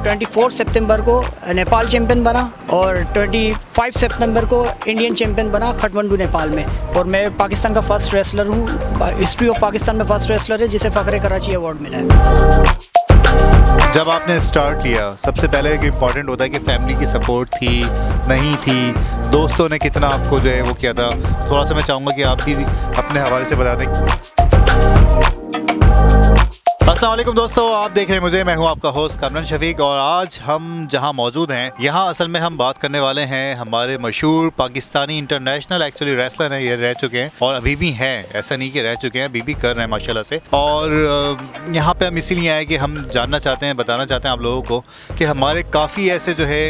24 सितंबर को नेपाल चैम्पियन बना और 25 सितंबर को इंडियन चैम्पियन बना काठमांडू नेपाल में। और मैं पाकिस्तान का फर्स्ट रेसलर हूँ, हिस्ट्री ऑफ पाकिस्तान में फर्स्ट रेसलर है जिसे फ़ख्र कराची अवार्ड मिला है। जब आपने स्टार्ट लिया सबसे पहले एक इम्पॉर्टेंट होता है कि फैमिली की सपोर्ट थी नहीं थी, दोस्तों ने कितना आपको जो है वो किया था, थोड़ा सा मैं चाहूँगा कि आप भी अपने हवाले से बता दें। अस्सलाम वालेकुम दोस्तों, आप देख रहे हैं मुझे, मैं हूं आपका होस्ट कामरान शफीक। और आज हम जहां मौजूद हैं यहाँ असल में हम बात करने वाले हैं हमारे मशहूर पाकिस्तानी इंटरनेशनल एक्चुअली रेसलर हैं, ये रह चुके हैं और अभी भी हैं, ऐसा नहीं कि रह चुके हैं, अभी भी कर रहे हैं माशाल्लाह से। और यहाँ पे हम इसीलिए आए कि हम जानना चाहते हैं, बताना चाहते हैं आप लोगों को कि हमारे काफ़ी ऐसे जो है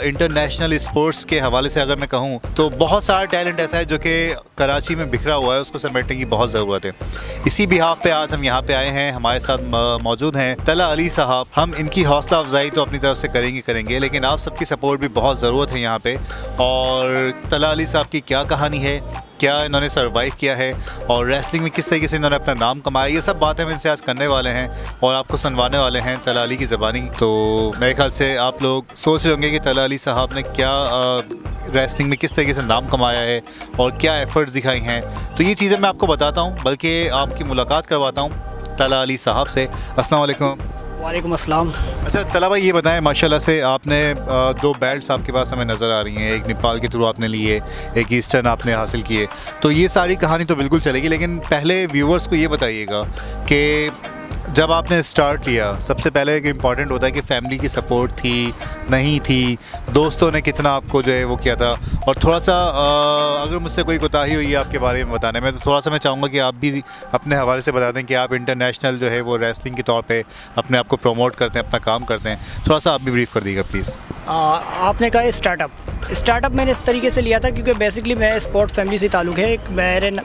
इंटरनेशनल स्पोर्ट्स के हवाले से अगर मैं कहूँ तो बहुत सारा टैलेंट ऐसा है जो कि कराची में बिखरा हुआ है, उसको समेटने की बहुत ज़रूरत है। इसी बिहाफ पे आज हम यहाँ पे आए हैं, हमारे साथ मौजूद हैं तला अली साहब। हम इनकी हौसला अफजाई तो अपनी तरफ से करेंगे, लेकिन आप सबकी सपोर्ट भी बहुत ज़रूरत है यहाँ पे। और तला अली साहब की क्या कहानी है, क्या इन्होंने सर्वाइव किया है और रेसलिंग में किस तरीके से इन्होंने अपना नाम कमाया, ये सब बातें हम इनसे आज करने वाले हैं और आपको सुनवाने वाले हैं तला अली की ज़बानी। तो मेरे ख्याल से आप लोग सोच रहे होंगे कि तला अली साहब ने क्या रेसलिंग में किस तरीके से नाम कमाया है और क्या एफ़र्ट्स दिखाई हैं। तो ये चीज़ें मैं आपको बताता हूँ, बल्कि आपकी मुलाकात करवाता हूँ तला अली साहब से। अस्सलाम वालेकुम। वालेकुम अस्सलाम। अच्छा तला भाई, ये बताएं, माशाल्लाह से आपने 2 बेल्ट्स आपके पास हमें नज़र आ रही हैं, एक नेपाल के थ्रू आपने लिए, एक ईस्टर्न आपने हासिल किए। तो ये सारी कहानी तो बिल्कुल चलेगी, लेकिन पहले व्यूवर्स को ये बताइएगा कि जब आपने स्टार्ट लिया सबसे पहले एक इम्पॉर्टेंट होता है कि फैमिली की सपोर्ट थी नहीं थी, दोस्तों ने कितना आपको जो है वो किया था। और थोड़ा सा अगर मुझसे कोई कोताही हुई है आपके बारे में बताने में तो थोड़ा सा मैं चाहूँगा कि आप भी अपने हवाले से बता दें कि आप इंटरनेशनल जो है वो रेसलिंग के तौर पे अपने आप को प्रमोट करते हैं, अपना काम करते हैं। थोड़ा सा आप भी ब्रीफ कर दीजिएगा प्लीज़। आपने कहा स्टार्टअप मैंने इस तरीके से लिया था क्योंकि बेसिकली मैं स्पोर्ट फैमिली से ताल्लुक़ है।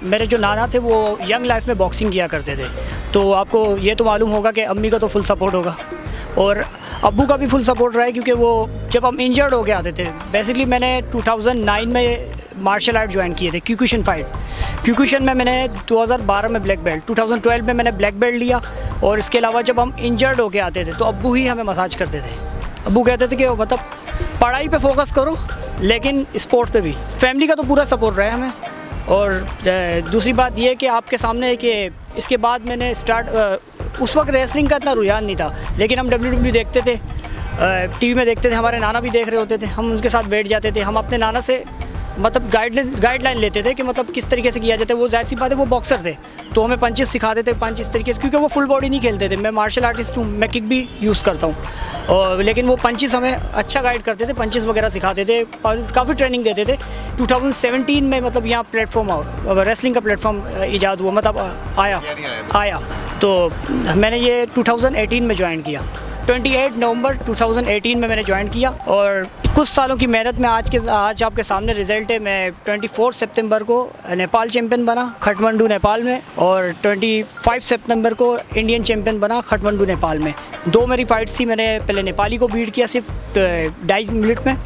मेरे जो नाना थे वो यंग लाइफ में बॉक्सिंग किया करते थे, तो आपको ये तो मालूम होगा कि अम्मी का तो फुल सपोर्ट होगा और अब्बू का भी फुल सपोर्ट रहा है, क्योंकि वो जब हम इंजर्ड हो के आते थे, बेसिकली मैंने 2009 में मार्शल आर्ट ज्वाइन किए थे, क्यूकुशन फाइट। क्यूकुशन में मैंने 2012 में ब्लैक बेल्ट, 2012 में मैंने ब्लैक बेल्ट लिया। और इसके अलावा जब हम इंजर्ड हो के आते थे तो अब्बू ही हमें मसाज करते थे। अब्बू कहते थे कि मतलब पढ़ाई पे फोकस करो लेकिन स्पोर्ट पे भी। फैमिली का तो पूरा सपोर्ट रहा है हमें। और दूसरी बात ये कि आपके सामने है कि इसके बाद मैंने उस वक्त रेसलिंग का इतना रुझान नहीं था, लेकिन हम WWE देखते थे, टीवी में देखते थे, हमारे नाना भी देख रहे होते थे, हम उनके साथ बैठ जाते थे। हम अपने नाना से मतलब गाइडलाइन लेते थे कि मतलब किस तरीके से किया जाता है। वो जाहिर सी बात है वो बॉक्सर थे तो हमें पंचेस सिखाते थे, पंच इस तरीके से, क्योंकि वो फुल बॉडी नहीं खेलते थे। मैं मार्शल आर्टिस्ट हूँ, मैं किक भी यूज़ करता हूँ, और लेकिन वो पंचेस हमें अच्छा गाइड करते थे, पंचेस वगैरह सिखाते थे, काफ़ी ट्रेनिंग देते थे। 2017 में मतलब यहाँ प्लेटफॉर्म रेसलिंग का प्लेटफॉर्म ईजाद हुआ, मतलब आया तो मैंने ये 2018 में ज्वाइन किया। 28 नवंबर 2018 में मैंने ज्वाइन किया और कुछ सालों की मेहनत में आज आपके सामने रिज़ल्ट है। मैं 24 सितंबर को नेपाल चैम्पियन बना काठमांडू नेपाल में और 25 सितंबर को इंडियन चैम्पियन बना काठमांडू नेपाल में। 2 मेरी फ़ाइट्स थी, मैंने पहले नेपाली को बीट किया सिर्फ 2.5 मिनट में,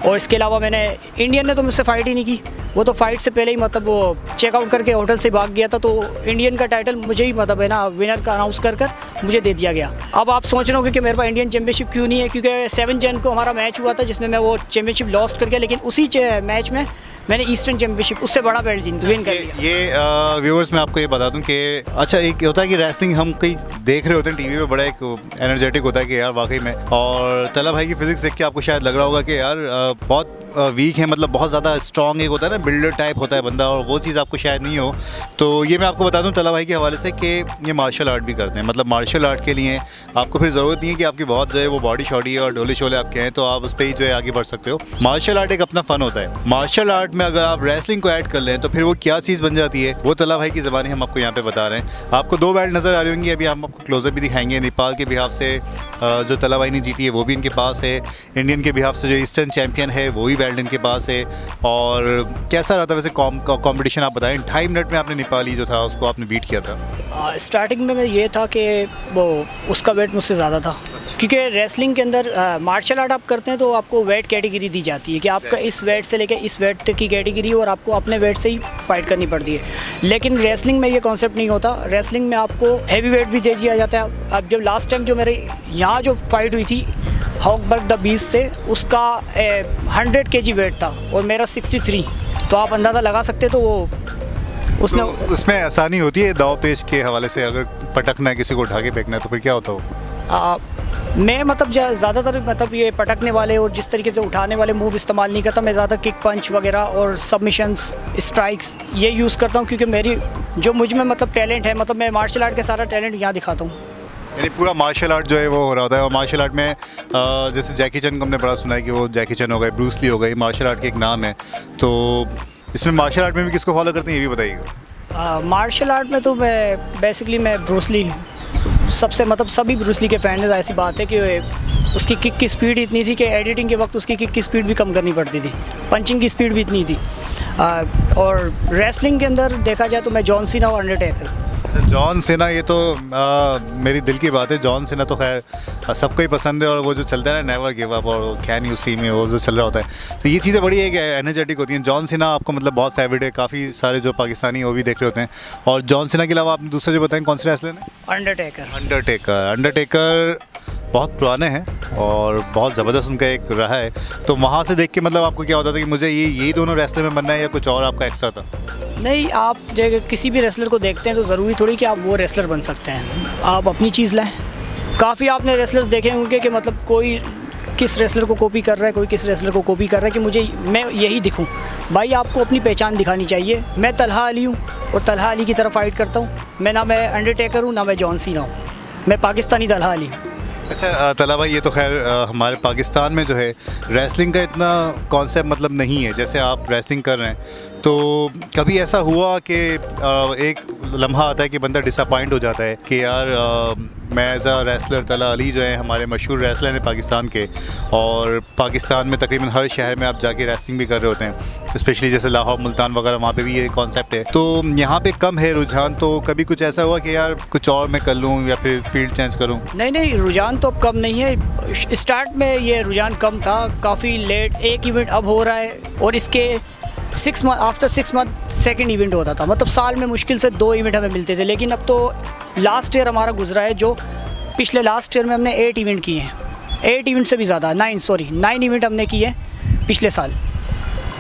और इसके अलावा मैंने इंडियन ने तो मुझसे फ़ाइट ही नहीं की, वो तो फ़ाइट से पहले ही मतलब वो चेकआउट करके होटल से भाग गया था। तो इंडियन का टाइटल मुझे ही मतलब है ना विनर का अनाउंस कर मुझे दे दिया गया। अब आप सोच रहे हो कि मेरे पास इंडियन चैम्पियनशिप क्यों नहीं है, क्योंकि 7 जन को हमारा मैच हुआ था जिसमें मैं वो चैम्पियनशिप लॉस्ट कर गया, लेकिन उसी मैच में मैंने ईस्टर्न चैम्पियनशिप उससे बड़ा बेल्ट विन कर लिया। ये व्यूअर्स मैं आपको ये बता दूं कि अच्छा एक होता है कि रेसलिंग हम कहीं देख रहे होते हैं टीवी पे, बड़ा एक एनर्जेटिक होता है कि यार वाकई में, और तला भाई की फिजिक्स देख के आपको शायद लग रहा होगा कि यार बहुत वीक है, मतलब बहुत ज़्यादा स्ट्रॉन्ग एक होता है ना, बिल्डर टाइप होता है बंदा, और वो चीज़ आपको शायद नहीं हो। तो ये मैं आपको बता दूं तला भाई के हवाले से कि ये मार्शल आर्ट भी करते हैं, मतलब मार्शल आर्ट के लिए आपको फिर ज़रूरत नहीं है कि आपकी बहुत जो है वो बॉडी शॉडी और ढोले शोले आपके हैं तो आप उस पर ही जो है आगे बढ़ सकते हो। मार्शल आर्ट एक अपना फ़न होता है। मार्शल आर्ट में अगर आप रेसलिंग को ऐड कर लें तो फिर वो क्या चीज़ बन जाती है, वो तला भाई की ज़बानी हम आपको यहाँ पे बता रहे हैं। आपको 2 बेल्ट नज़र आ रही होंगी, अभी हम आपको क्लोजअप भी दिखाएंगे। नेपाल के बिहाफ से जो तला भाई ने जीती है वो भी इनके पास है, इंडियन के बिहाफ से जो ईस्टर्न चैम्पियन है वो भी बेल्ट इनके पास है। और कैसा रहा था वैसे कंपटीशन, आप बताएं। 2.5 मिनट में आपने नेपाली जो था उसको आपने बीट किया था। स्टार्टिंग में ये था कि वो उसका वेट मुझसे ज़्यादा था, क्योंकि रेसलिंग के अंदर मार्शल आर्ट आप करते हैं तो आपको वेट कैटेगरी दी जाती है कि आपका इस वेट से लेकर इस वेट तक की कैटेगरी, और आपको अपने वेट से ही फाइट करनी पड़ती है। लेकिन रेसलिंग में ये कॉन्सेप्ट नहीं होता। रेसलिंग में आपको हैवी वेट भी दे दिया जाता है। अब जब लास्ट टाइम जो मेरे यहाँ जो फाइट हुई थी हॉकबर्ग द बीस से, उसका 100 kg वेट था और मेरा 63, तो आप अंदाज़ा लगा सकते तो वो उसने तो उसमें आसानी होती है दाव पेश के हवाले से, अगर पटकना है किसी को उठा के फेंकना है तो फिर क्या होता हो? मैं मतलब ज़्यादातर मतलब ये पटकने वाले और जिस तरीके से उठाने वाले मूव इस्तेमाल नहीं करता। मैं ज़्यादा किक पंच वगैरह और सबमिशंस, स्ट्राइक्स ये यूज़ करता हूँ, क्योंकि मेरी जो मुझ में मतलब टैलेंट है, मतलब मैं मार्शल आर्ट का सारा टैलेंट यहाँ दिखाता हूँ। यानी पूरा मार्शल आर्ट जो है वो हो रहा होता है। और मार्शल आर्ट में जैसे जैकी चैन को हमने बड़ा सुना है कि वो जैकी चैन हो गए, ब्रूस ली हो गई, मार्शल आर्ट के एक नाम है। तो इसमें मार्शल आर्ट में भी किसको फॉलो करते हैं ये भी बताइएगा। मार्शल आर्ट में तो मैं बेसिकली मैं ब्रूस ली सबसे मतलब सभी ब्रूस ली के फैन हैं। ऐसी बात है कि उसकी किक की स्पीड इतनी थी कि एडिटिंग के वक्त उसकी किक की स्पीड भी कम करनी पड़ती थी, पंचिंग की स्पीड भी इतनी थी। और रेसलिंग के अंदर देखा जाए तो मैं जॉन सीना और अंडरटेकर। अच्छा, जॉन सीना, ये तो मेरी दिल की बात है। जॉन सीना तो खैर सबको ही पसंद है, और वो जो चलता है ना नेवर गिव अप और कैन यू सी में, वो जो चल रहा होता है, तो ये चीज़ें बड़ी एक एनर्जेटिक होती हैं। जॉन सीना आपको मतलब बहुत फेवरेट है, काफ़ी सारे जो पाकिस्तानी वो भी देख रहे होते हैं। और जॉन सीना के अलावा आपने दूसरे जो बताएं कौन से रेसलर हैं? अंडरटेकर बहुत पुराने हैं और बहुत ज़बरदस्त उनका एक रहा है। तो वहाँ से देख के मतलब आपको क्या होता था कि मुझे यही दोनों रेसलर में बनना है, या कुछ और आपका एक्स्ट्रा था? नहीं, आप किसी भी रेसलर को देखते हैं तो ज़रूरी थोड़ी कि आप वो रेसलर बन सकते हैं, आप अपनी चीज़ लाएं। काफ़ी आपने रेसलर्स देखे होंगे कि मतलब कोई किस रेसलर को कॉपी कर रहा है, कोई किस रेसलर को कॉपी कर रहा है कि मैं यही दिखूं। भाई आपको अपनी पहचान दिखानी चाहिए। मैं तलहा अली हूँ और तलहा अली की तरफ फाइट करता हूँ। मैं अंडरटेकर हूँ, ना मैं जॉन सीना हूँ, मैं पाकिस्तानी तलहा अली हूँ। अच्छा तला भाई, ये तो खैर हमारे पाकिस्तान में जो है रेसलिंग का इतना कॉन्सेप्ट मतलब नहीं है। जैसे आप रेसलिंग कर रहे हैं तो कभी ऐसा हुआ कि एक लम्हा आता है कि बंदा डिसअपॉइंट हो जाता है कि यार मैं एज अ रेसलर, तला अली जो है हमारे मशहूर रेसलर हैं पाकिस्तान के, और पाकिस्तान में तकरीबन हर शहर में आप जाके रेसलिंग भी कर रहे होते हैं, स्पेशली जैसे लाहौर, मुल्तान वगैरह, वहाँ पे भी ये कॉन्सेप्ट है। तो यहाँ पे कम है रुझान, तो कभी कुछ ऐसा हुआ कि यार कुछ और मैं कर लूँ या फिर फील्ड चेंज करूँ? नहीं, रुझान तो अब कम नहीं है। स्टार्ट में ये रुझान कम था, काफ़ी लेट एक इवेंट अब हो रहा है, और इसके 6 month after 6 month second event होता था। मतलब साल में मुश्किल से 2 इवेंट हमें मिलते थे। लेकिन अब तो लास्ट ईयर हमारा गुजरा है, जो पिछले लास्ट ईयर में हमने 8 इवेंट किए हैं, 8 इवेंट से भी ज़्यादा, 9 इवेंट हमने किए हैं पिछले साल।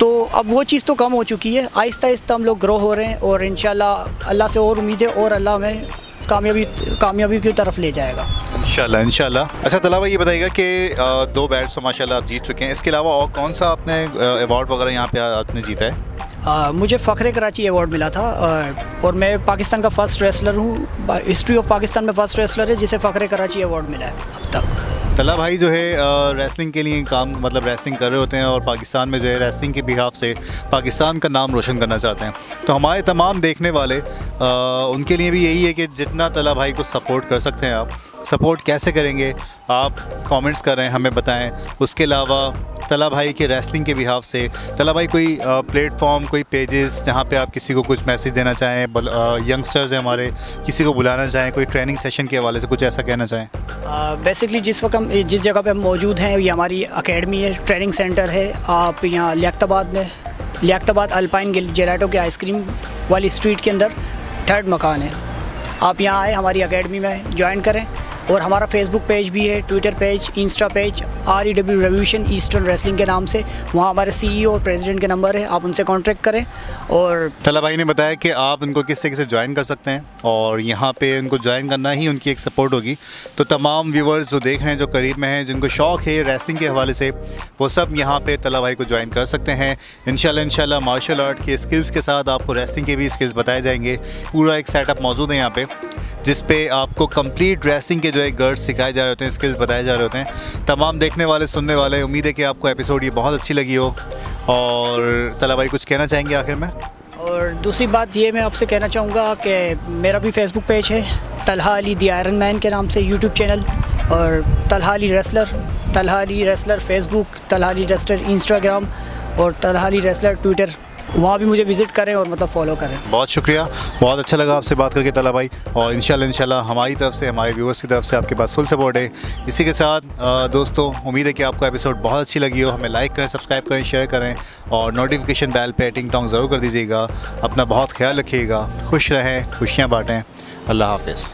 तो अब वो चीज़ तो कम हो चुकी है। आहिस्ता आहिस्ता हम लोग ग्रो हो रहे हैं, और इंशाल्लाह अल्लाह से और उम्मीद है, और अल्लाह हमें कामयाबी की तरफ ले जाएगा इंशाल्लाह। अच्छा तला भाई, ये बताइएगा कि 2 बेल्ट्स तो माशाल्लाह आप जीत चुके हैं, इसके अलावा और कौन सा आपने अवार्ड वगैरह यहाँ पे आपने जीता है? मुझे फ़ख्र कराची अवार्ड मिला था, और मैं पाकिस्तान का फ़र्स्ट रेसलर हूँ, हिस्ट्री ऑफ पाकिस्तान में फ़र्स्ट रेसलर है जिसे फ़ख्र कराची अवार्ड मिला है अब तक। तला भाई जो है रेसलिंग के लिए काम मतलब रेसलिंग कर रहे होते हैं, और पाकिस्तान में जो है रेसलिंग के बिहाफ से पाकिस्तान का नाम रोशन करना चाहते हैं। तो हमारे तमाम देखने वाले उनके लिए भी यही है कि जितना तला भाई को सपोर्ट कर सकते हैं आप, सपोर्ट कैसे करेंगे आप कमेंट्स करें, हमें बताएं। उसके अलावा तला भाई के रेसलिंग के बिहाफ से तला भाई कोई प्लेटफॉर्म, कोई पेजेस जहां पे आप किसी को कुछ मैसेज देना चाहें, यंगस्टर्स हैं हमारे, किसी को बुलाना चाहें, कोई ट्रेनिंग सेशन के हवाले से कुछ ऐसा कहना चाहें? बेसिकली जिस वक्त हम जिस जगह पे हम मौजूद हैं, ये हमारी अकेडमी है, ट्रेनिंग सेंटर है। आप यहाँ लियाकताबाद अल्पाइन जेलाटो के आइसक्रीम वाली स्ट्रीट के अंदर 3rd मकान है। आप यहाँ आए, हमारी अकेडमी में ज्वाइन करें। और हमारा फेसबुक पेज भी है, Twitter page, Insta page, REW revolution eastern wrestling के नाम से। वहाँ हमारे CEO और प्रेसिडेंट के नंबर है, आप उनसे कांटेक्ट करें। और तला भाई ने बताया कि आप उनको किस तरीके से ज्वाइन कर सकते हैं, और यहाँ पे उनको ज्वाइन करना ही उनकी एक सपोर्ट होगी। तो तमाम व्यूवर्स जो देख रहे हैं, जो करीब में हैं, जिनको शौक़ है रेसलिंग के हवाले से, वो सब यहाँ पे तला भाई को ज्वाइन कर सकते हैं। इंशाल्लाह मार्शल आर्ट के स्किल्स के साथ आपको रेसलिंग के भी स्किल्स बताए जाएंगे। पूरा एक सेटअप मौजूद है यहाँ पे, जिस पे आपको कंप्लीट रेसलिंग के जो है गर्ड्स सिखाए जा रहे होते हैं, स्किल्स बताए जा रहे होते हैं। तमाम देखने वाले, सुनने वाले, उम्मीद है कि आपको एपिसोड ये बहुत अच्छी लगी हो। और तला भाई कुछ कहना चाहेंगे आखिर में? और दूसरी बात ये मैं आपसे कहना चाहूँगा कि मेरा भी फेसबुक पेज है, Talha Ali the iron man के नाम से, यूट्यूब चैनल, और Talha Ali wrestler Facebook, Talha Ali wrestler Instagram, और तलहा अली रेसलर ट्विटर। वहाँ भी मुझे विज़िट करें और मतलब फॉलो करें। बहुत शुक्रिया, बहुत अच्छा लगा आपसे बात करके तला भाई, और इंशाल्लाह हमारी तरफ से, हमारे व्यूअर्स की तरफ से आपके पास फुल सपोर्ट है। इसी के साथ दोस्तों, उम्मीद है कि आपको एपिसोड बहुत अच्छी लगी हो। हमें लाइक करें, सब्सक्राइब करें, शेयर करें, और नोटिफिकेशन बेल पे टिंग टोंग ज़रूर कर दीजिएगा। अपना बहुत ख्याल रखिएगा, खुश रहें, खुशियाँ बाँटें। अल्लाह हाफ़िज़।